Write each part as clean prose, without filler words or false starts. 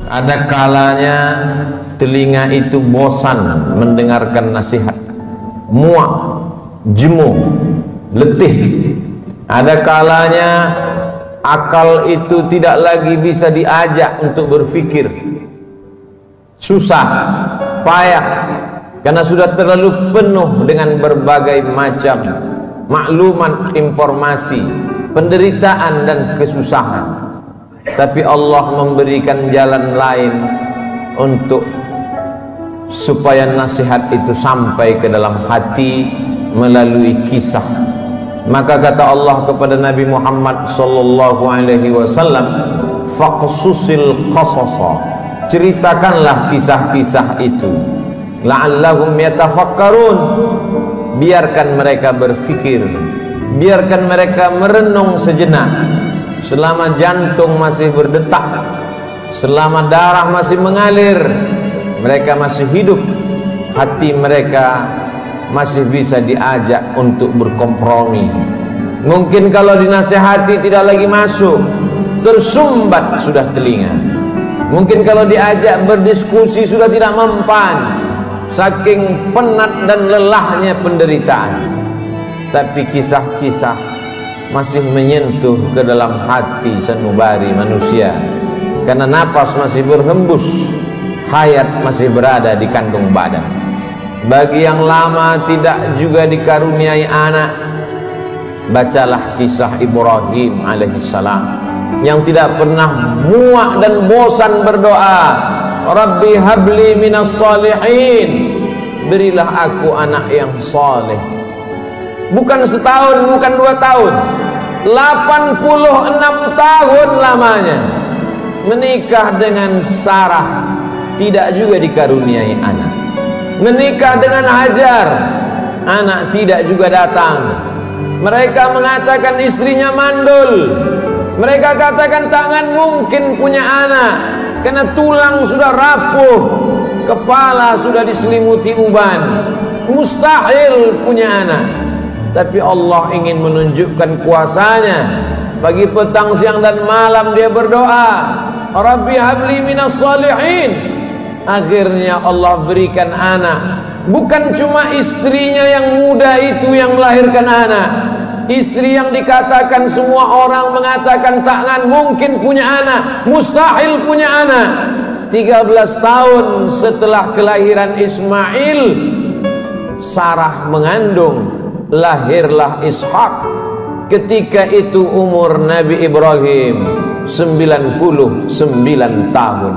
Ada kalanya telinga itu bosan mendengarkan nasihat, muak, jemu, letih. Ada kalanya akal itu tidak lagi bisa diajak untuk berpikir, susah, payah, karena sudah terlalu penuh dengan berbagai macam maklumat, informasi, penderitaan dan kesusahan. Tapi Allah memberikan jalan lain untuk supaya nasihat itu sampai ke dalam hati melalui kisah. Maka kata Allah kepada Nabi Muhammad sallallahu alaihi wasallam, faqsusil qasasa, ceritakanlah kisah-kisah itu, la'allahum yatafakkarun, biarkan mereka berfikir, biarkan mereka merenung sejenak. Selama jantung masih berdetak, selama darah masih mengalir, mereka masih hidup, hati mereka masih bisa diajak untuk berkompromi. Mungkin kalau dinasihati tidak lagi masuk, tersumbat sudah telinga. Mungkin kalau diajak berdiskusi sudah tidak mempan, saking penat dan lelahnya penderitaan. Tapi kisah-kisah masih menyentuh ke dalam hati sanubari manusia, karena nafas masih berhembus, hayat masih berada di kandung badan. Bagi yang lama tidak juga dikaruniai anak, bacalah kisah Ibrahim alaihissalam yang tidak pernah muak dan bosan berdoa, Rabbi habli minas salihin, berilah aku anak yang saleh. Bukan setahun, bukan 2 tahun, 86 tahun lamanya menikah dengan Sarah, tidak juga dikaruniai anak. Menikah dengan Hajar, anak tidak juga datang. Mereka mengatakan istrinya mandul, mereka katakan tangan mungkin punya anak, karena tulang sudah rapuh, kepala sudah diselimuti uban, mustahil punya anak. Tapi Allah ingin menunjukkan kuasanya. Pagi, petang, siang dan malam dia berdoa, Rabbi habli minas salihin. Akhirnya Allah berikan anak. Bukan cuma istrinya yang muda itu yang melahirkan anak, istri yang dikatakan semua orang mengatakan takkan mungkin punya anak, mustahil punya anak. 13 tahun setelah kelahiran Ismail, Sarah mengandung, lahirlah Ishak. Ketika itu umur Nabi Ibrahim 99 tahun.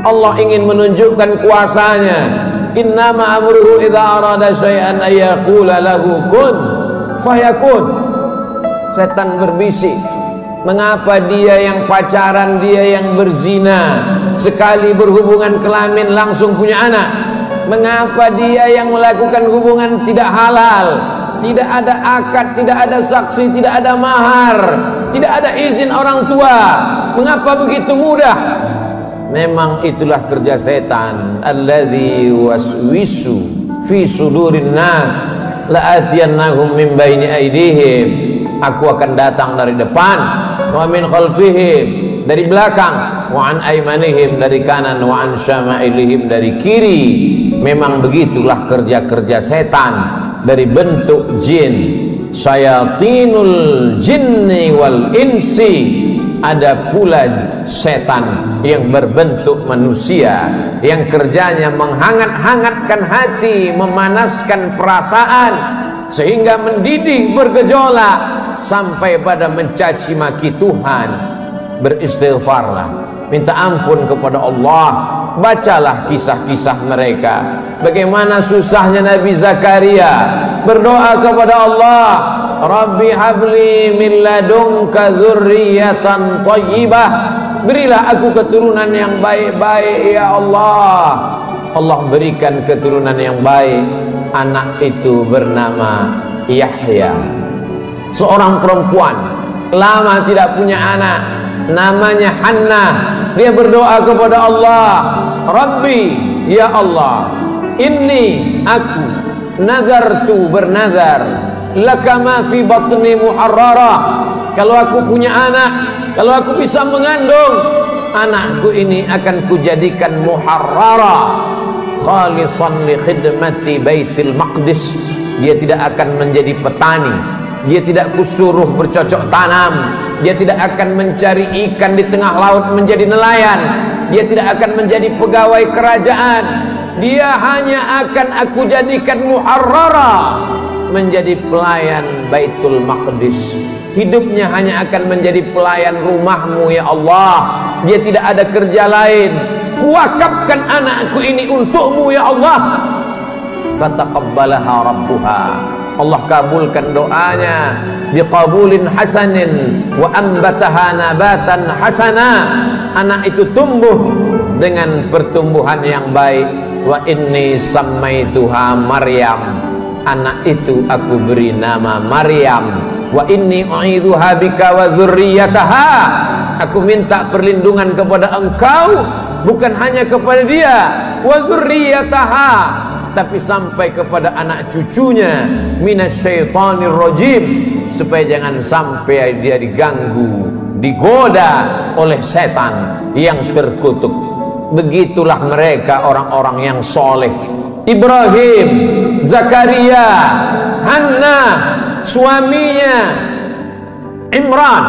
Allah ingin menunjukkan kuasanya. Innama amruhu idza arada syai'an ayyaqula lahu kun fayakun. Setan berbisik, mengapa dia yang pacaran, dia yang berzina, sekali berhubungan kelamin langsung punya anak? Mengapa dia yang melakukan hubungan tidak halal, tidak ada akad, tidak ada saksi, tidak ada mahar, tidak ada izin orang tua, mengapa begitu mudah? Memang itulah kerja setan. Alladzi waswisu fi sudurin nas la'atiyannahum min baini aydihim, aku akan datang dari depan, wa min khalfihim, dari belakang, wa an aymanihim, dari kanan, wa an syama'ilihim, dari kiri. Memang begitulah kerja-kerja setan dari bentuk jin. Syayatinul jinni wal insi, ada pula setan yang berbentuk manusia, yang kerjanya menghangat-hangatkan hati, memanaskan perasaan, sehingga mendidih, bergejolak sampai pada mencaci maki Tuhan. Beristighfarlah, minta ampun kepada Allah. Bacalah kisah-kisah mereka, bagaimana susahnya Nabi Zakaria berdoa kepada Allah, Rabbi habli min ladunka dzurriyyatan thayyibah, berilah aku keturunan yang baik-baik ya Allah. Allah berikan keturunan yang baik. Anak itu bernama Yahya, seorang perempuan lama tidak punya anak, namanya Hannah. Dia berdoa kepada Allah, Rabbi, ya Allah, inni, aku, nazartu, bernazar, laka ma fi batni muharrara, kalau aku punya anak, kalau aku bisa mengandung, anakku ini akan kujadikan muharrara khalisan li khidmati Baitul Maqdis. Dia tidak akan menjadi petani, dia tidak kusuruh bercocok tanam, dia tidak akan mencari ikan di tengah laut menjadi nelayan, dia tidak akan menjadi pegawai kerajaan. Dia hanya akan aku jadikan muharrara, menjadi pelayan Baitul Maqdis. Hidupnya hanya akan menjadi pelayan rumahmu ya Allah. Dia tidak ada kerja lain. Kuwakafkan anakku ini untukmu ya Allah. Fataqabbalaha rabbuha, Allah kabulkan doanya biqabulin hasanin wa ambataha nabatan hasana. Anak itu tumbuh dengan pertumbuhan yang baik. Wa inni sammaituha Maryam, anak itu aku beri nama Maryam. Wa inni u'idzuha bika wa dzurriyyataha, aku minta perlindungan kepada engkau, bukan hanya kepada dia, wa dzurriyyataha, tapi sampai kepada anak cucunya, minasyaitonir rajim, supaya jangan sampai dia diganggu, digoda oleh setan yang terkutuk. Begitulah mereka orang-orang yang soleh. Ibrahim, Zakaria, Hannah, suaminya Imran,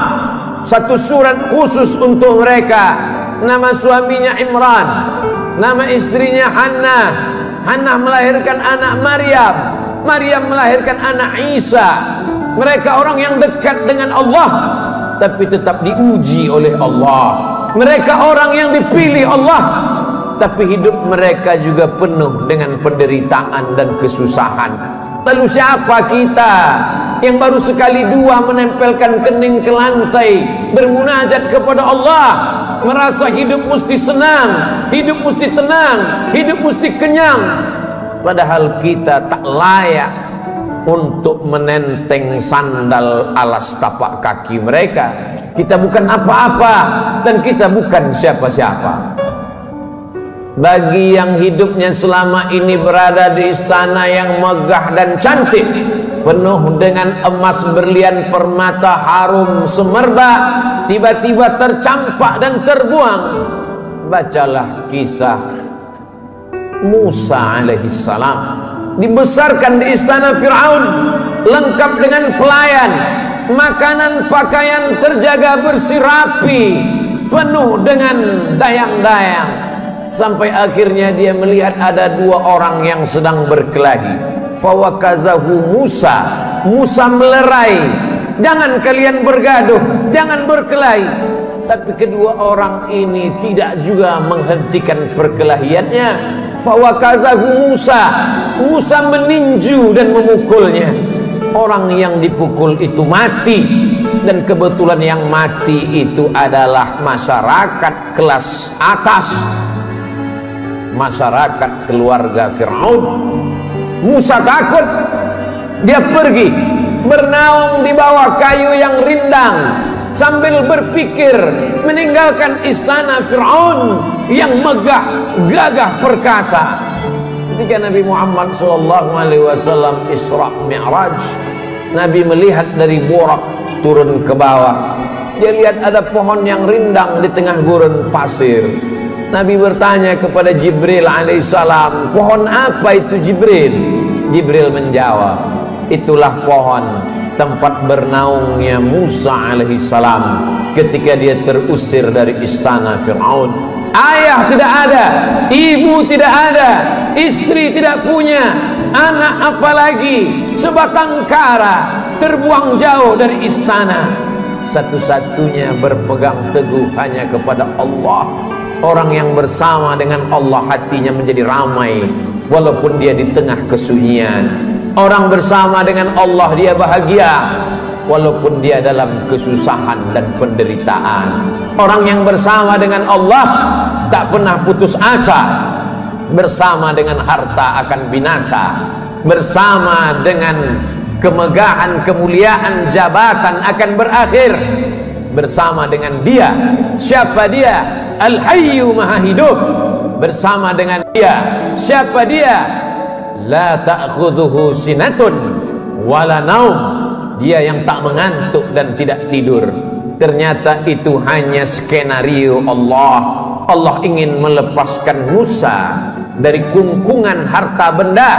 satu surat khusus untuk mereka. Nama suaminya Imran, nama istrinya Hannah. Hannah melahirkan anak Maryam, Maryam melahirkan anak Isa. Mereka orang yang dekat dengan Allah, tapi tetap diuji oleh Allah. Mereka orang yang dipilih Allah, tapi hidup mereka juga penuh dengan penderitaan dan kesusahan. Lalu siapa kita yang baru sekali dua menempelkan kening ke lantai, bermunajat kepada Allah, merasa hidup mesti senang, hidup mesti tenang, hidup mesti kenyang, padahal kita tak layak untuk menenteng sandal alas tapak kaki mereka. Kita bukan apa-apa dan kita bukan siapa-siapa. Bagi yang hidupnya selama ini berada di istana yang megah dan cantik, penuh dengan emas, berlian, permata, harum, semerbak, tiba-tiba tercampak dan terbuang, bacalah kisah Musa alaihissalam. Dibesarkan di istana Fir'aun, lengkap dengan pelayan, makanan pakaian terjaga bersih rapi, penuh dengan dayang-dayang, sampai akhirnya dia melihat ada dua orang yang sedang berkelahi. Fawakazahu Musa, Musa melerai, jangan kalian bergaduh, jangan berkelahi. Tapi kedua orang ini tidak juga menghentikan perkelahiannya. Fawakazahu Musa, Musa meninju dan memukulnya. Orang yang dipukul itu mati, dan kebetulan yang mati itu adalah masyarakat kelas atas, masyarakat keluarga Fir'aun. Musa takut, dia pergi bernaung di bawah kayu yang rindang sambil berpikir meninggalkan istana Fir'aun yang megah, gagah, perkasa. Ketika Nabi Muhammad SAW Isra Mi'raj, Nabi melihat dari Burak turun ke bawah. Dia lihat ada pohon yang rindang di tengah gurun pasir. Nabi bertanya kepada Jibril alaihissalam, pohon apa itu Jibril? Jibril menjawab, itulah pohon tempat bernaungnya Musa alaihissalam ketika dia terusir dari istana Fir'aun. Ayah tidak ada, ibu tidak ada, istri tidak punya, anak apalagi, sebatang kara, terbuang jauh dari istana. Satu-satunya berpegang teguh hanya kepada Allah. Orang yang bersama dengan Allah hatinya menjadi ramai walaupun dia di tengah kesunyian. Orang bersama dengan Allah dia bahagia walaupun dia dalam kesusahan dan penderitaan. Orang yang bersama dengan Allah tak pernah putus asa. Bersama dengan harta akan binasa, bersama dengan kemegahan, kemuliaan, jabatan akan berakhir. Bersama dengan dia, siapa dia? Al-Hayyu Maha Hidup. Bersama dengan dia, siapa dia? La ta'khudhuhu sinatun wala naum. Dia yang tak mengantuk dan tidak tidur. Ternyata itu hanya skenario Allah. Allah ingin melepaskan Musa dari kungkungan harta benda,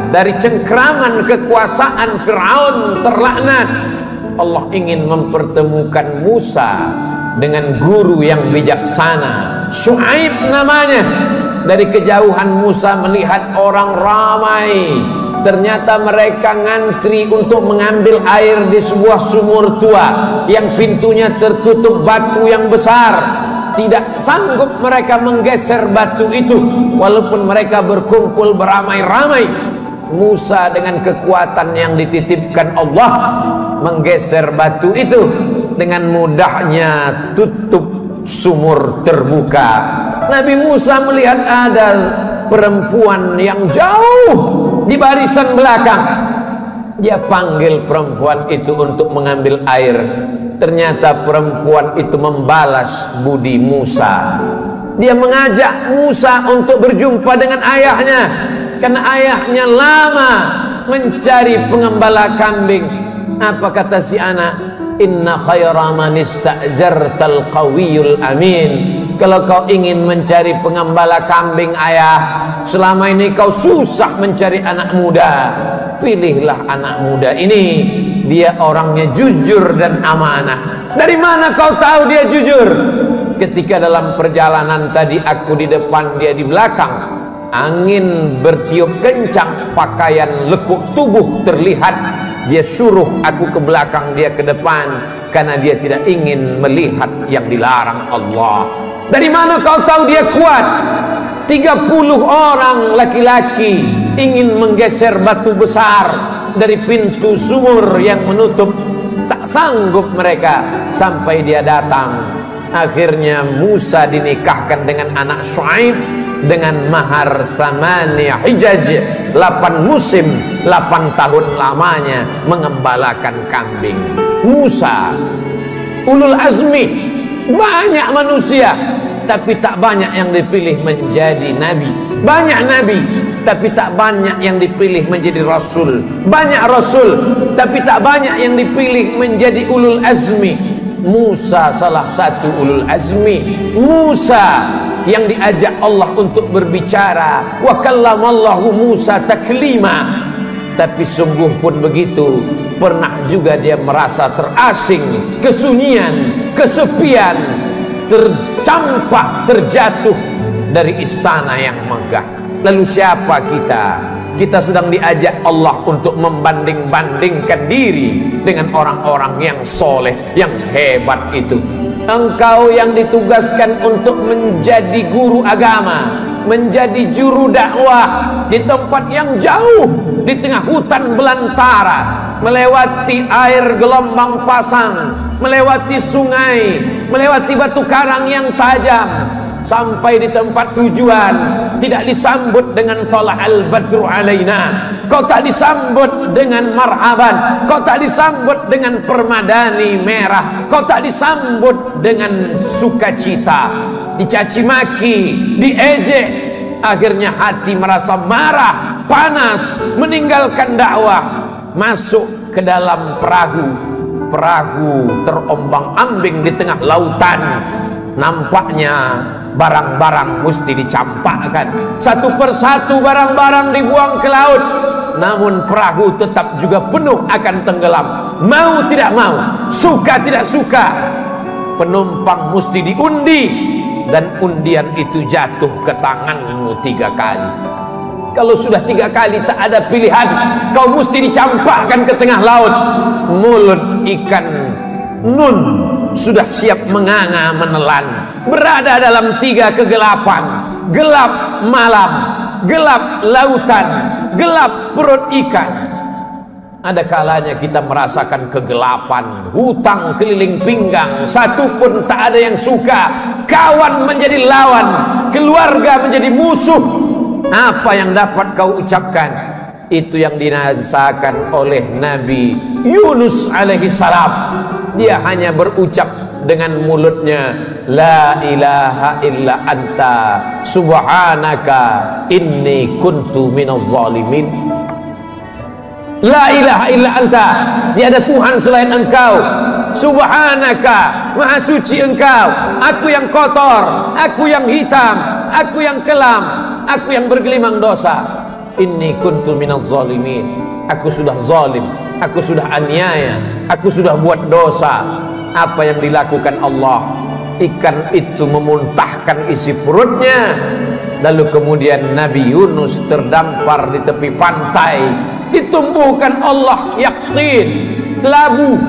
dari cengkraman kekuasaan Fir'aun terlaknat. Allah ingin mempertemukan Musa dengan guru yang bijaksana, Syuaib namanya. Dari kejauhan Musa melihat orang ramai. Ternyata mereka ngantri untuk mengambil air di sebuah sumur tua yang pintunya tertutup batu yang besar. Tidak sanggup mereka menggeser batu itu, walaupun mereka berkumpul beramai-ramai. Musa dengan kekuatan yang dititipkan Allah menggeser batu itu. Dengan mudahnya tutup sumur terbuka. Nabi Musa melihat ada perempuan yang jauh di barisan belakang. Dia panggil perempuan itu untuk mengambil air. Ternyata perempuan itu membalas budi Musa. Dia mengajak Musa untuk berjumpa dengan ayahnya, karena ayahnya lama mencari pengembala kambing. Apa kata si anak? Inna khaira man ista'jartal qawiyul amin. Kalau kau ingin mencari pengembala kambing ayah, selama ini kau susah mencari anak muda, pilihlah anak muda ini. Dia orangnya jujur dan amanah. Dari mana kau tahu dia jujur? Ketika dalam perjalanan tadi aku di depan, dia di belakang. Angin bertiup kencang, pakaian lekuk tubuh terlihat. Dia suruh aku ke belakang, dia ke depan, karena dia tidak ingin melihat yang dilarang Allah. Dari mana kau tahu dia kuat? 30 orang laki-laki ingin menggeser batu besar dari pintu sumur yang menutup. Tak sanggup mereka sampai dia datang. Akhirnya Musa dinikahkan dengan anak Syuaib dengan mahar samaniyah hijaj, 8 musim, 8 tahun lamanya mengembalakan kambing. Musa ulul azmi, banyak manusia tapi tak banyak yang dipilih menjadi nabi. Banyak nabi tapi tak banyak yang dipilih menjadi rasul. Banyak rasul tapi tak banyak yang dipilih menjadi ulul azmi. Musa salah satu ulul azmi. Musa yang diajak Allah untuk berbicara. Wa kallamallahu Musa taklima. Tapi sungguh pun begitu, pernah juga dia merasa terasing, kesunyian, kesepian, tercampak, terjatuh dari istana yang megah. Lalu siapa kita? Kita sedang diajak Allah untuk membanding-bandingkan diri dengan orang-orang yang soleh, yang hebat itu. Engkau yang ditugaskan untuk menjadi guru agama, menjadi juru dakwah di tempat yang jauh, di tengah hutan belantara, melewati air gelombang pasang, melewati sungai, melewati batu karang yang tajam, sampai di tempat tujuan tidak disambut dengan tola'al badru alaina. Kau tak disambut dengan marhaban, kau tak disambut dengan permadani merah, kau tak disambut dengan sukacita, dicaci maki, diejek. Akhirnya hati merasa marah, panas, meninggalkan dakwah, masuk ke dalam perahu. Perahu terombang-ambing di tengah lautan. Nampaknya barang-barang mesti dicampakkan, satu persatu barang-barang dibuang ke laut. Namun perahu tetap juga penuh akan tenggelam. Mau tidak mau, suka tidak suka, penumpang mesti diundi, dan undian itu jatuh ke tanganmu 3 kali. Kalau sudah 3 kali tak ada pilihan, kau mesti dicampakkan ke tengah laut. Mulut ikan nun sudah siap menganga menelan, berada dalam 3 kegelapan: gelap malam, gelap lautan, gelap perut ikan. Ada kalanya kita merasakan kegelapan, hutang keliling pinggang, satu pun tak ada yang suka, kawan menjadi lawan, keluarga menjadi musuh. Apa yang dapat kau ucapkan? Itu yang dirasakan oleh Nabi Yunus alaihi salam. Dia hanya berucap dengan mulutnya, la ilaha illa anta subhanaka inni kuntu minaz zalimin. La ilaha illa anta, tiada Tuhan selain engkau. Subhanaka, maha suci engkau. Aku yang kotor, aku yang hitam, aku yang kelam, aku yang bergelimang dosa. Inni kuntu minaz zalimin. Aku sudah zalim, aku sudah aniaya, aku sudah buat dosa. Apa yang dilakukan Allah? Ikan itu memuntahkan isi perutnya. Lalu kemudian Nabi Yunus terdampar di tepi pantai, ditumbuhkan Allah yaktin, labu.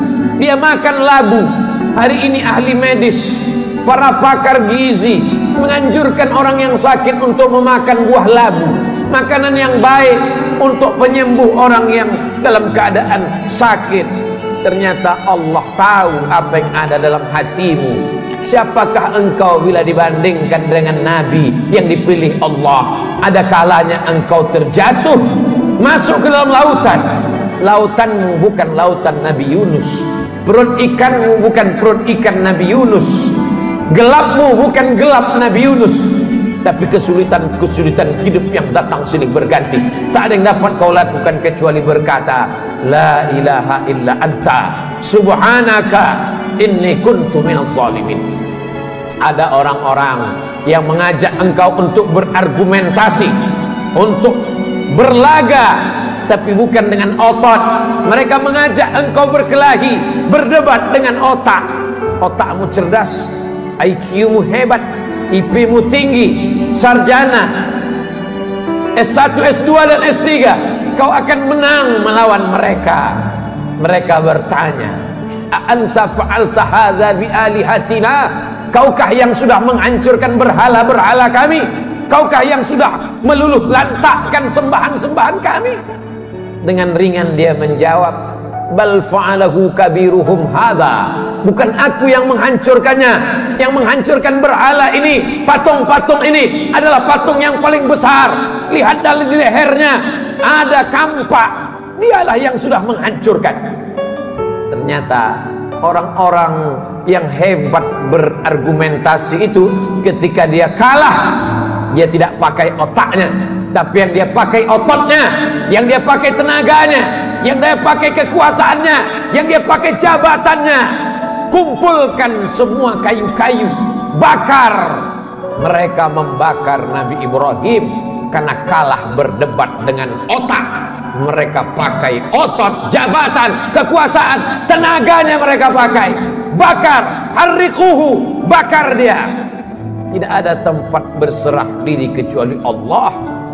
Dia makan labu. Hari ini ahli medis, para pakar gizi menganjurkan orang yang sakit untuk memakan buah labu, makanan yang baik untuk penyembuh orang yang dalam keadaan sakit. Ternyata Allah tahu apa yang ada dalam hatimu. Siapakah engkau bila dibandingkan dengan Nabi yang dipilih Allah? Ada kalanya engkau terjatuh, masuk ke dalam lautan. Lautanmu bukan lautan Nabi Yunus, perut ikanmu bukan perut ikan Nabi Yunus, gelapmu bukan gelap Nabi Yunus. Tapi kesulitan-kesulitan hidup yang datang silih berganti, tak ada yang dapat kau lakukan kecuali berkata la ilaha illa anta subhanaka inni kuntu minaz zalimin. Ada orang-orang yang mengajak engkau untuk berargumentasi, untuk berlaga, tapi bukan dengan otot. Mereka mengajak engkau berkelahi, berdebat dengan otak. Otakmu cerdas, IQ-mu hebat, IP-mu tinggi, sarjana S1, S2 dan S3, kau akan menang melawan mereka. Mereka bertanya, a'anta fa'alta hadza bi alihatina? Kaukah yang sudah menghancurkan berhala-berhala kami? Kaukah yang sudah meluluh lantakkan sembahan-sembahan kami? Dengan ringan dia menjawab, bal fa'alahu kabiruhum hadza. Bukan aku yang menghancurkannya. Yang menghancurkan berhala ini, patung-patung ini adalah patung yang paling besar. Lihat dari lehernya ada kampak. Dialah yang sudah menghancurkan. Ternyata orang-orang yang hebat berargumentasi itu, ketika dia kalah, dia tidak pakai otaknya, tapi yang dia pakai ototnya, yang dia pakai tenaganya, yang dia pakai kekuasaannya, yang dia pakai jabatannya. Kumpulkan semua kayu-kayu, bakar. Mereka membakar Nabi Ibrahim karena kalah berdebat dengan otak. Mereka pakai otot, jabatan, kekuasaan, tenaganya mereka pakai. Bakar, harriquhu, bakar dia. Tidak ada tempat berserah diri kecuali Allah.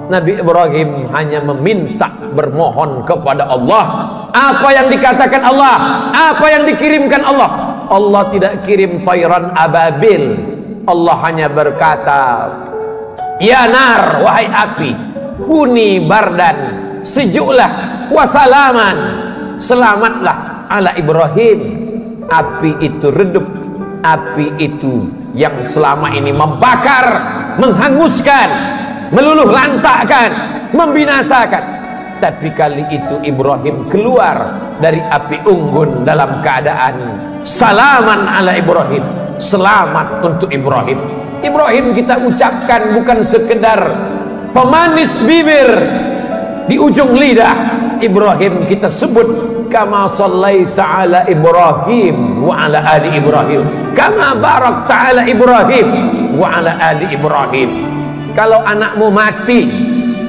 Nabi Ibrahim hanya meminta, bermohon kepada Allah. Apa yang dikatakan Allah, apa yang dikirimkan Allah. Allah tidak kirim tayran ababil. Allah hanya berkata, ya nar, wahai api, kuni bardan, sejuklah, wasalaman, selamatlah ala Ibrahim. Api itu redup, api itu yang selama ini membakar, menghanguskan, meluluh lantakkan, membinasakan. Tapi kali itu Ibrahim keluar dari api unggun dalam keadaan salaman ala Ibrahim, selamat untuk Ibrahim. Ibrahim kita ucapkan bukan sekedar pemanis bibir di ujung lidah. Ibrahim kita sebut kama sallaita ala Ibrahim wa ala ali Ibrahim, kama barakta ala Ibrahim wa ala ali Ibrahim. Kalau anakmu mati,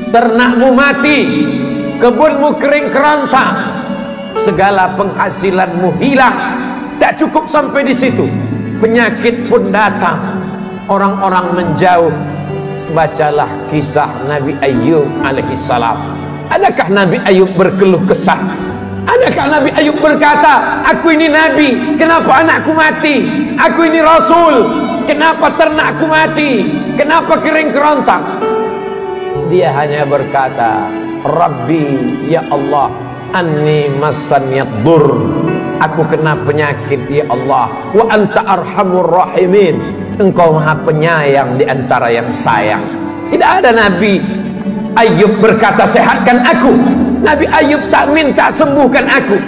ternakmu mati, kebunmu kering kerontang, segala penghasilanmu hilang, tak cukup sampai di situ, penyakit pun datang, orang-orang menjauh. Bacalah kisah Nabi Ayub alaihissalam. Adakah Nabi Ayub berkeluh kesah? Adakah Nabi Ayub berkata, aku ini Nabi, kenapa anakku mati? Aku ini Rasul, kenapa ternakku mati? Kenapa kering kerontang? Dia hanya berkata, Rabbi, ya Allah, anni massanyad dur, aku kena penyakit ya Allah, wa anta arhamur rahimin, engkau maha penyayang di antara yang sayang. Tidak ada Nabi Ayub berkata sehatkan aku. Nabi Ayub tak minta sembuhkan aku.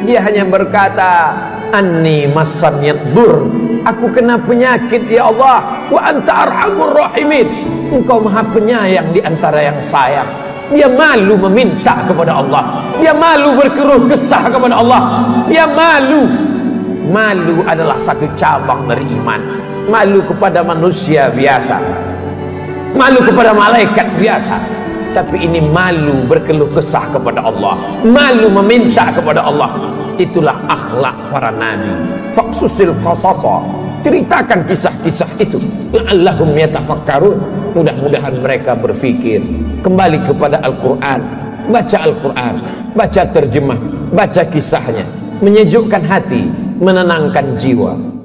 Dia hanya berkata anni massanyad dur, aku kena penyakit ya Allah, wa anta arhamur rahimin, engkau maha penyayang di antara yang sayang. dia malu meminta kepada Allah, dia malu berkeluh kesah kepada Allah, dia malu. Malu adalah satu cabang dari iman. Malu kepada manusia biasa, malu kepada malaikat biasa, tapi ini malu berkeluh kesah kepada Allah, malu meminta kepada Allah. Itulah akhlak para nabi. Faqsusil qasasa, ceritakan kisah-kisah itu, la'allahum yatafakkarun, mudah-mudahan mereka berfikir. Kembali kepada Al-Quran, baca Al-Quran, baca terjemah, baca kisahnya, menyejukkan hati, menenangkan jiwa.